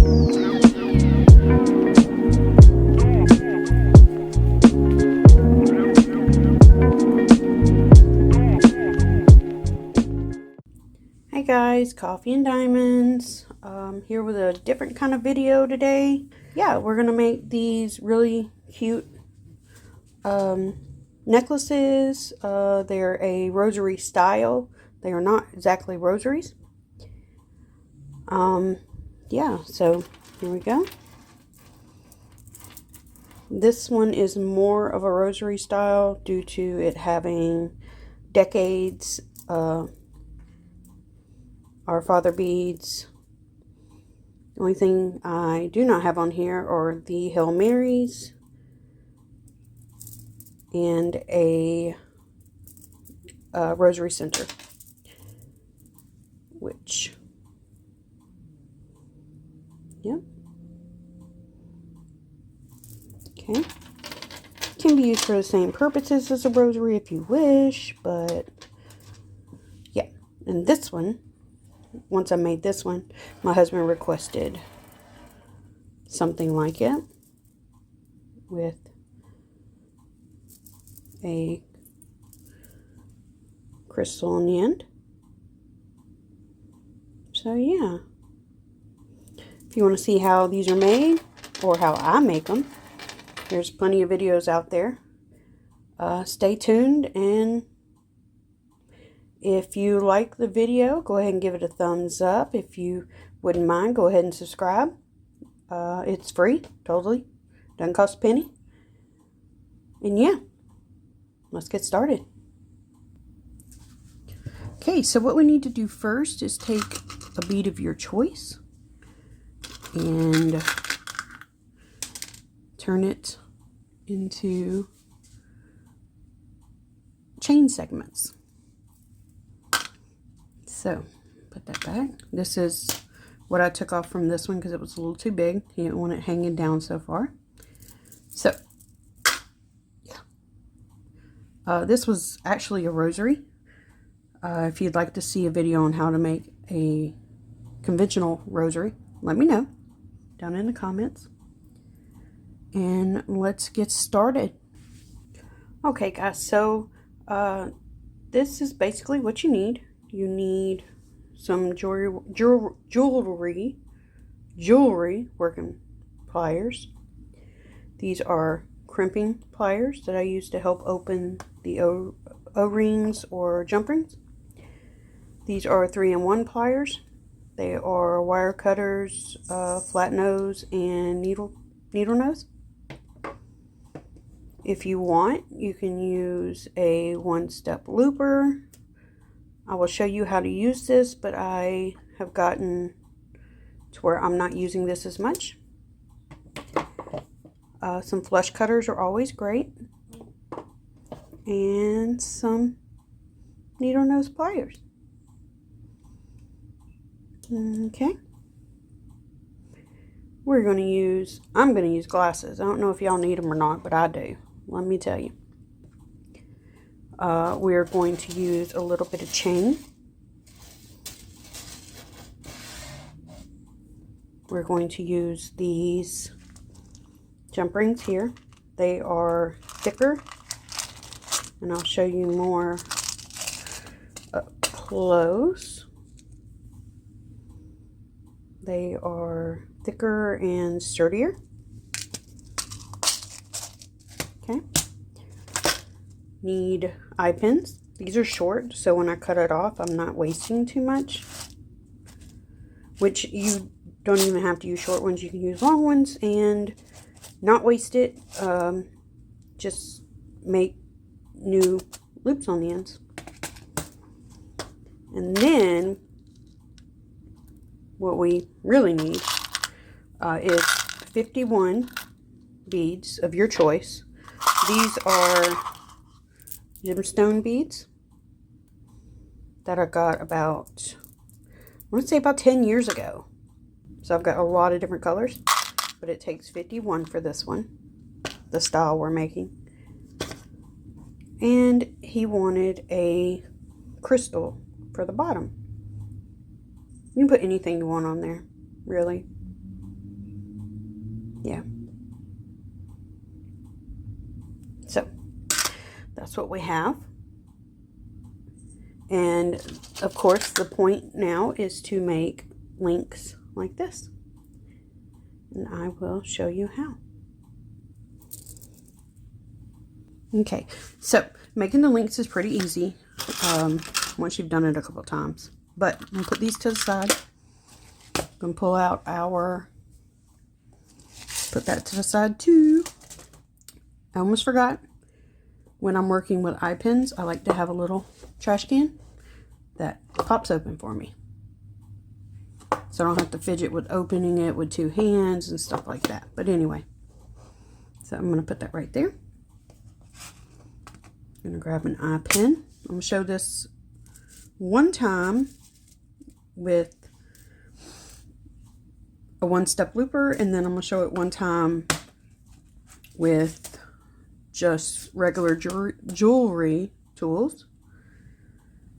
Hey guys, Coffee and Diamonds, here with a different kind of video today. Yeah, we're gonna make these really cute necklaces. They're a rosary style. They are not exactly rosaries. Yeah, so here we go. This one is more of a rosary style due to it having decades, Our Father beads. The only thing I do not have on here are the Hail Marys and a rosary center, which, yep, okay, can be used for the same purposes as a rosary if you wish, but yeah. And this one, once I made this one, my husband requested something like it with a crystal on the end. So yeah, if you want to see how these are made or how I make them, there's plenty of videos out there. Stay tuned, and if you like the video, go ahead and give it a thumbs up. If you wouldn't mind, go ahead and subscribe. It's free, totally. Doesn't cost a penny. And yeah, let's get started. Okay, so what we need to do first is take a bead of your choice and turn it into chain segments. So, put that back. This is what I took off from this one because it was a little too big. You didn't want it hanging down so far. So, yeah. This was actually a rosary. If you'd like to see a video on how to make a conventional rosary, let me know down in the comments. And let's get started. Okay guys, so this is basically what you need. You need some jewelry working pliers. These are crimping pliers that I use to help open the O-rings or jump rings. These are 3-in-1 pliers. They are wire cutters, flat nose, and needle nose. If you want, you can use a one-step looper. I will show you how to use this, but I have gotten to where I'm not using this as much. Some flush cutters are always great. And some needle nose pliers. Okay. I'm going to use glasses. I don't know if y'all need them or not, but I do. Let me tell you. We're going to use a little bit of chain. We're going to use these jump rings here. They are thicker, and I'll show you more up close. They are thicker and sturdier. Okay. Need eye pins. These are short, so when I cut it off, I'm not wasting too much. Which you don't even have to use short ones. You can use long ones and not waste it. Just make new loops on the ends. And then what we really need is 51 beads of your choice. These are gemstone beads that I got about, I want to say about 10 years ago. So I've got a lot of different colors, but it takes 51 for this one, the style we're making. And he wanted a crystal for the bottom. You can put anything you want on there, really. Yeah. So that's what we have. And of course the point now is to make links like this. And I will show you how. Okay, so making the links is pretty easy once you've done it a couple times. But I'm going to put these to the side. I'm going to pull out our, put that to the side too. I almost forgot. When I'm working with eye pens, I like to have a little trash can that pops open for me. So I don't have to fidget with opening it with two hands and stuff like that. But anyway, so I'm going to put that right there. I'm going to grab an eye pen. I'm going to show this one time with a one-step looper, and then I'm going to show it one time with just regular jewelry tools.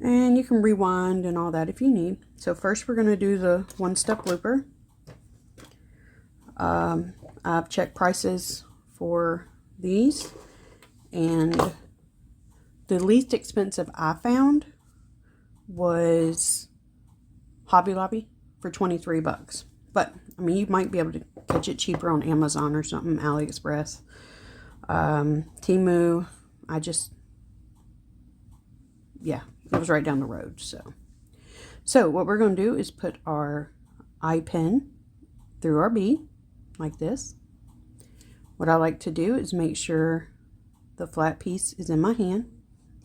And you can rewind and all that if you need. So first we're going to do the one-step looper. I've checked prices for these, and the least expensive I found was Hobby Lobby for 23 bucks. But I mean, you might be able to catch it cheaper on Amazon or something, AliExpress, Temu. Yeah, it was right down the road. So what we're going to do is put our eye pen through our bead like this. What I like to do is make sure the flat piece is in my hand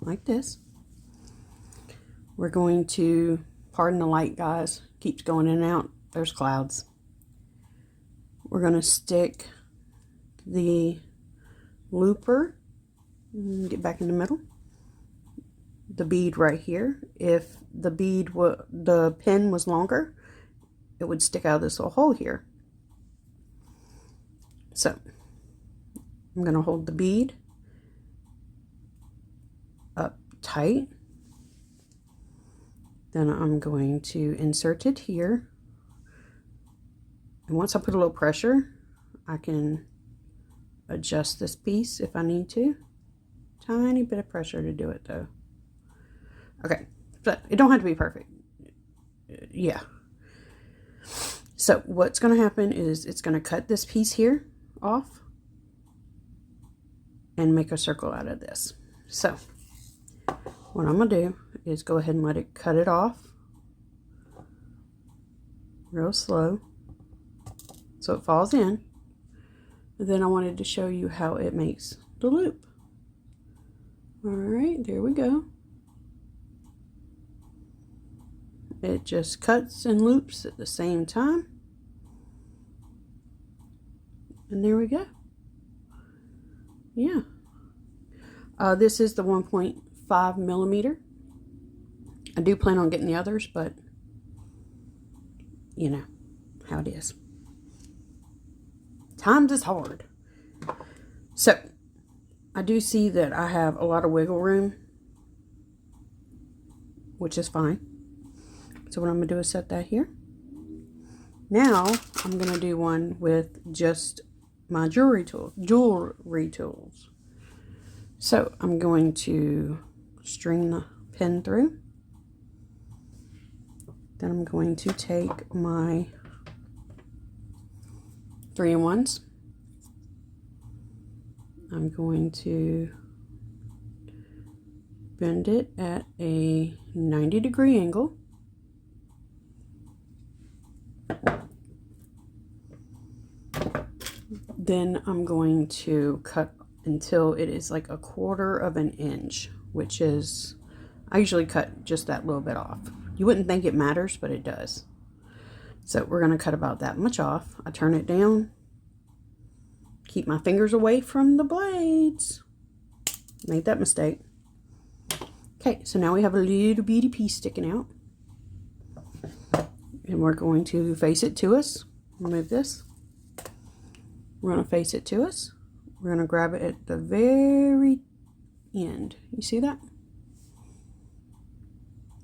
like this. We're going to, pardon the light guys, keeps going in and out, there's clouds. We're going to stick the looper, get back in the middle, the bead right here. If the the pen was longer, it would stick out of this little hole here. So I'm going to hold the bead up tight. Then I'm going to insert it here. And once I put a little pressure, I can adjust this piece if I need to. Tiny bit of pressure to do it though. Okay, but it don't have to be perfect. Yeah. So what's going to happen is it's going to cut this piece here off and make a circle out of this. So what I'm going to do is go ahead and let it cut it off real slow so it falls in. And then I wanted to show you how it makes the loop. All right, there we go. It just cuts and loops at the same time. And there we go. Yeah. This is the 1.5 millimeter. I do plan on getting the others, but you know how it is. Times is hard. So I do see that I have a lot of wiggle room, which is fine. So what I'm going to do is set that here. Now I'm going to do one with just my jewelry tools. So I'm going to string the pin through. Then I'm going to take my 3-in-1s. I'm going to bend it at a 90-degree angle. Then I'm going to cut until it is like 1/4 of an inch, which is, I usually cut just that little bit off. You wouldn't think it matters, but it does. So we're going to cut about that much off. I turn it down. Keep my fingers away from the blades. Made that mistake. Okay, so now we have a little bitty piece sticking out. And we're going to face it to us. Remove this. We're going to face it to us. We're going to grab it at the very end. You see that?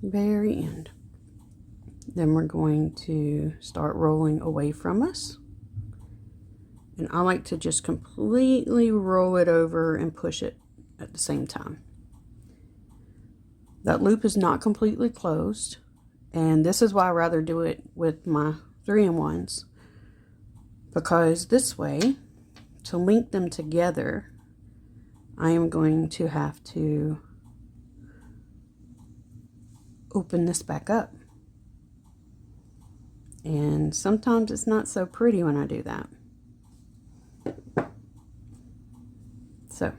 Very end. Then we're going to start rolling away from us. And I like to just completely roll it over and push it at the same time. That loop is not completely closed, and this is why I rather do it with my 3-in-1s, because this way, to link them together, I am going to have to open this back up. And sometimes it's not so pretty when I do that. So,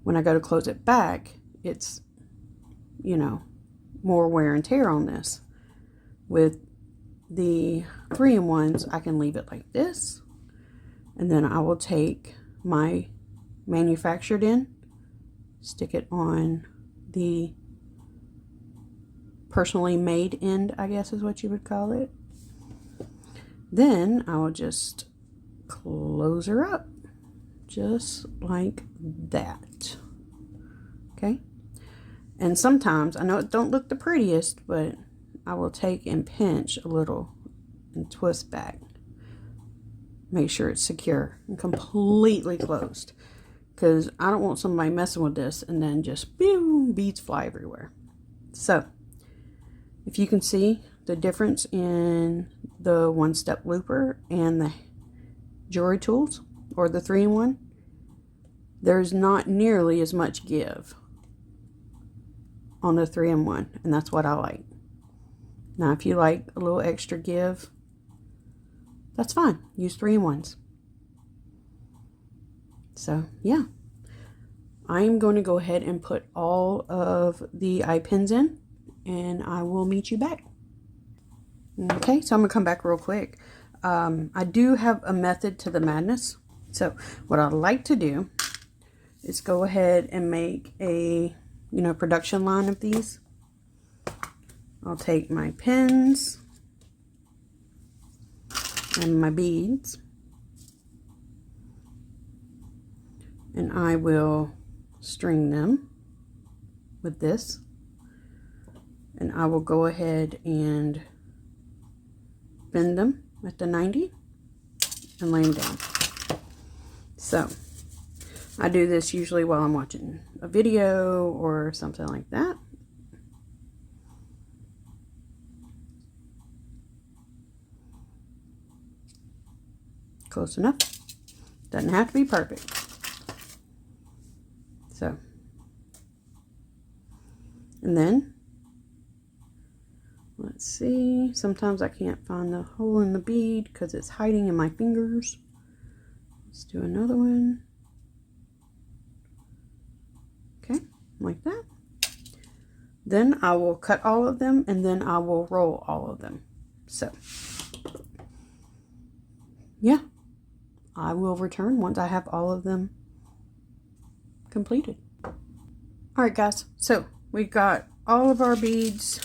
when I go to close it back, it's, you know, more wear and tear on this. With the 3-in-1s, I can leave it like this, and then I will take my manufactured end, stick it on the personally made end, I guess is what you would call it. Then I will just close her up, just like that. Okay. And sometimes, I know it don't look the prettiest, but I will take and pinch a little and twist back. Make sure it's secure and completely closed, because I don't want somebody messing with this and then just boom, beads fly everywhere. So, if you can see the difference in the 1-step looper and the jewelry tools, or the 3-in-1, there's not nearly as much give on the 3-in-1, and that's what I like. Now, if you like a little extra give, that's fine. Use 3-in-1s. So, yeah. I'm going to go ahead and put all of the eye pins in, and I will meet you back. Okay, so I'm going to come back real quick. I do have a method to the madness. So, what I like to do is go ahead and make a, production line of these. I'll take my pins and my beads, and I will string them with this, and I will go ahead and bend them at the 90 and lay them down. So I do this usually while I'm watching a video or something like that. Close enough. Doesn't have to be perfect. So, and then, let's see, sometimes I can't find the hole in the bead because it's hiding in my fingers. Let's do another one. Okay, like that. Then I will cut all of them, and then I will roll all of them. So, yeah, I will return once I have all of them completed. All right, guys, so we got all of our beads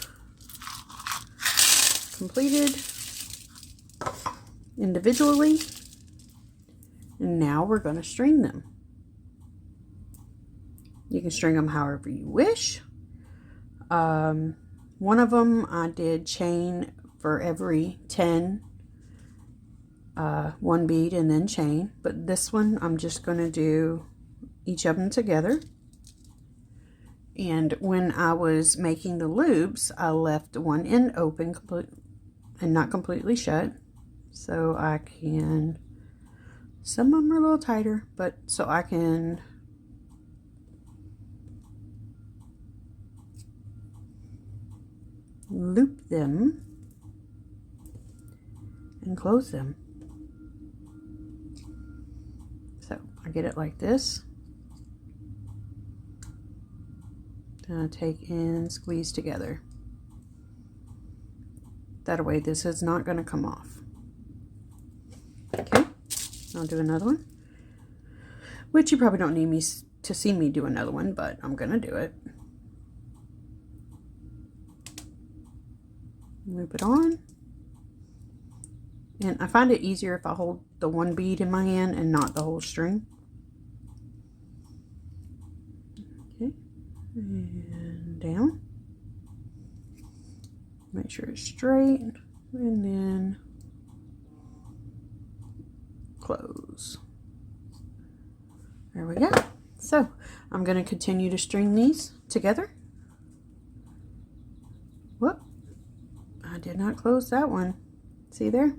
completed individually, and now we're going to string them. You can string them however you wish. One of them I did chain for every 10, one bead and then chain, but this one I'm just going to do each of them together. And when I was making the loops, I left one end open and not completely shut, so I can, some of them are a little tighter, but so I can loop them and close them. So I get it like this. Then I take and squeeze together. That way this is not going to come off. Okay, I'll do another one, which you probably don't need me to see me do another one, but I'm going to do it. Loop it on. And I find it easier if I hold the one bead in my hand and not the whole string. Okay, and down. Make sure it's straight, and then close. There we go. So I'm going to continue to string these together. Whoop, I did not close that one. See there?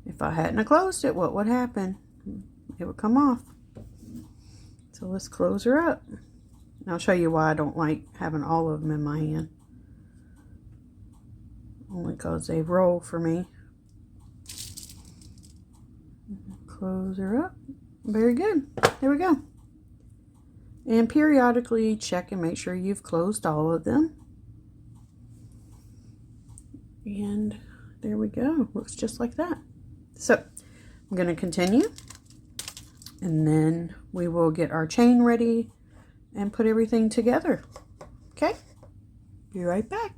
If I hadn't closed it, what would happen? It would come off. So let's close her up. And I'll show you why I don't like having all of them in my hand. Only because they roll for me. Close her up. Very good. There we go. And periodically check and make sure you've closed all of them. And there we go. Looks just like that. So I'm going to continue. And then we will get our chain ready and put everything together. Okay? Be right back.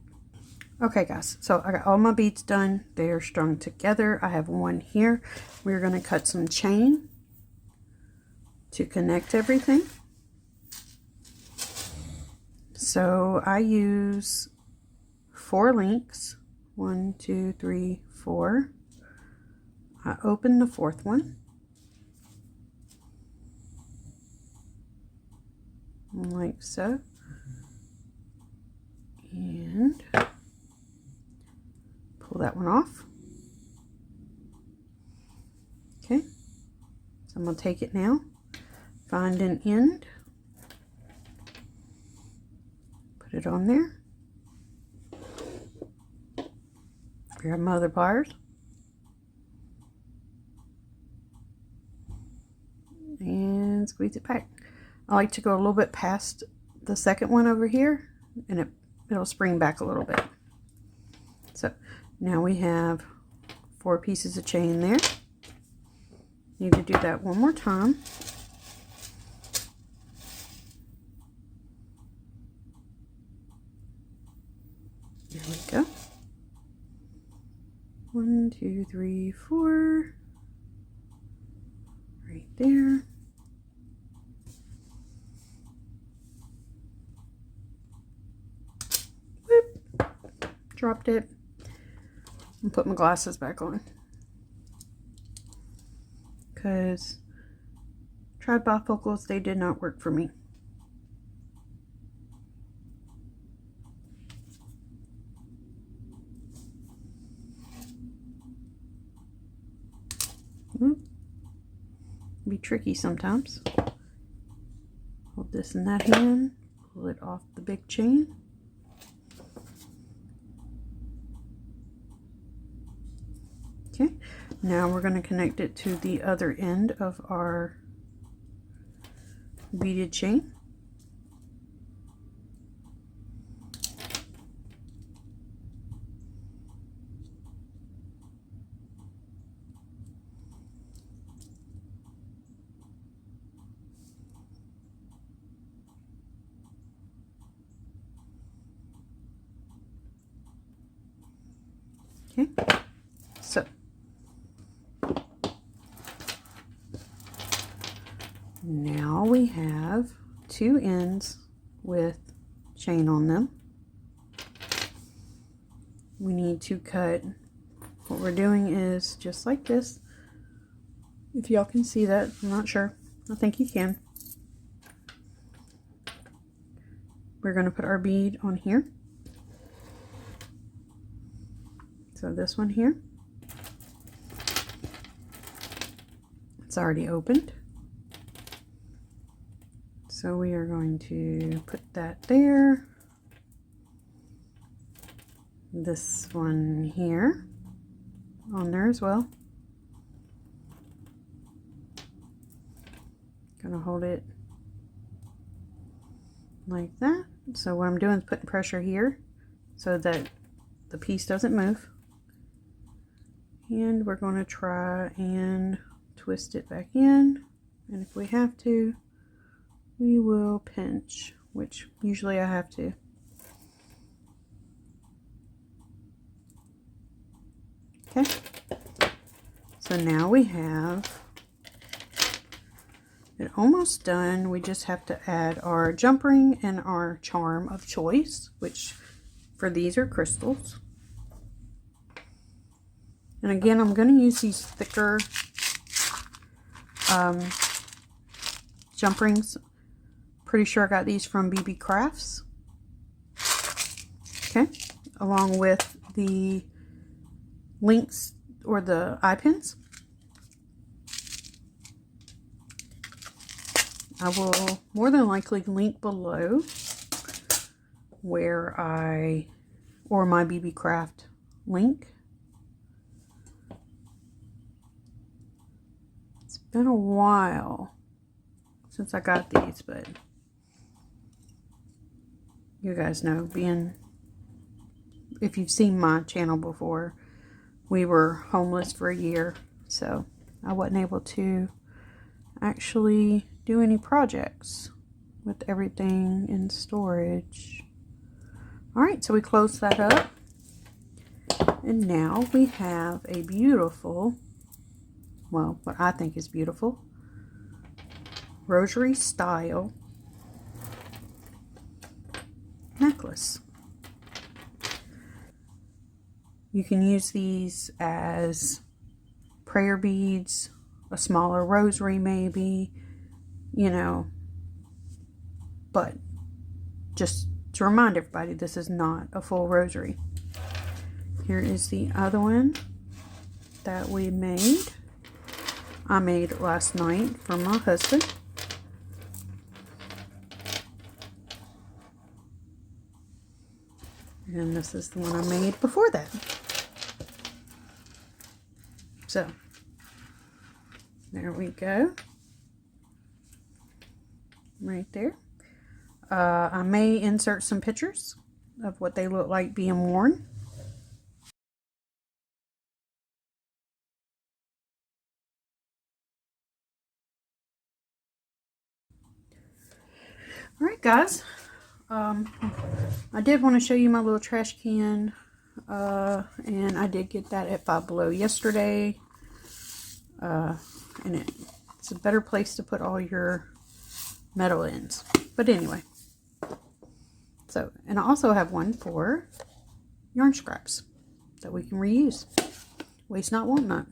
Okay guys, so I got all my beads done. They are strung together. I have one here. We're going to cut some chain to connect everything. So I use 4 links. 1, 2, 3, 4. I open the 4th one. Like so. And pull that one off. Okay. So I'm going to take it now. Find an end. Put it on there. Grab my other pliers. And squeeze it back. I like to go a little bit past the second one over here, and it'll spring back a little bit. So now we have 4 pieces of chain there. Need to do that one more time. There we go. 1, 2, 3, 4. Right there. Whoop. Dropped it. And put my glasses back on. Because tried bifocals, they did not work for me. Be tricky sometimes. Hold this in that hand, pull it off the big chain. Okay, now we're going to connect it to the other end of our beaded chain. Okay, so now we have 2 ends with chain on them. We need to cut. What we're doing is just like this. If y'all can see that, I'm not sure. I think you can. We're going to put our bead on here. So this one here, it's already opened. So we are going to put that there. This one here on there as well. Gonna hold it like that. So what I'm doing is putting pressure here so that the piece doesn't move. And we're going to try and twist it back in. And if we have to, we will pinch, which usually I have to. Okay. So now we have it almost done. We just have to add our jump ring and our charm of choice, which for these are crystals. And again, I'm going to use these thicker jump rings. Pretty sure I got these from BB Crafts. Okay, along with the links or the eye pins. I will more than likely link below where or my BB Craft link. It's been a while since I got these, but you guys know, if you've seen my channel before, we were homeless for a year, so I wasn't able to actually do any projects with everything in storage. Alright, so we close that up, and now we have a beautiful, well, what I think is beautiful, rosary style necklace. You can use these as prayer beads, a smaller rosary maybe, you know, but just to remind everybody, this is not a full rosary. Here is the other one that we made. I made last night for my husband. And this is the one I made before that. So, there we go. Right there. I may insert some pictures of what they look like being worn. Alright guys, I did want to show you my little trash can, and I did get that at Five Below yesterday, and it's a better place to put all your metal ends. But anyway, so, and I also have one for yarn scraps that we can reuse. Waste not, want not.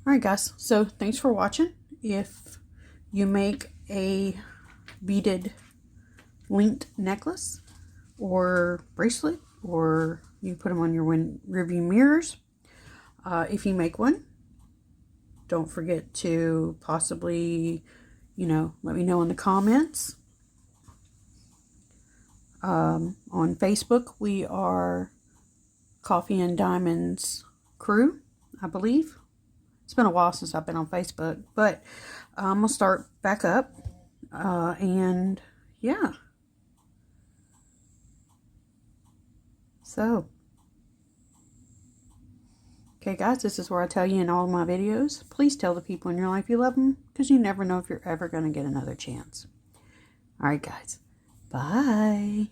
Alright guys, so thanks for watching. If you make a beaded linked necklace or bracelet, or you put them on your rearview mirrors, if you make one, don't forget to possibly, you know, let me know in the comments. On Facebook, we are Coffee and Diamonds Crew, I believe. It's been a while since I've been on Facebook, but I'm going to start back up, and yeah. So, okay guys, this is where I tell you in all of my videos, please tell the people in your life you love them, because you never know if you're ever going to get another chance. Alright guys, bye.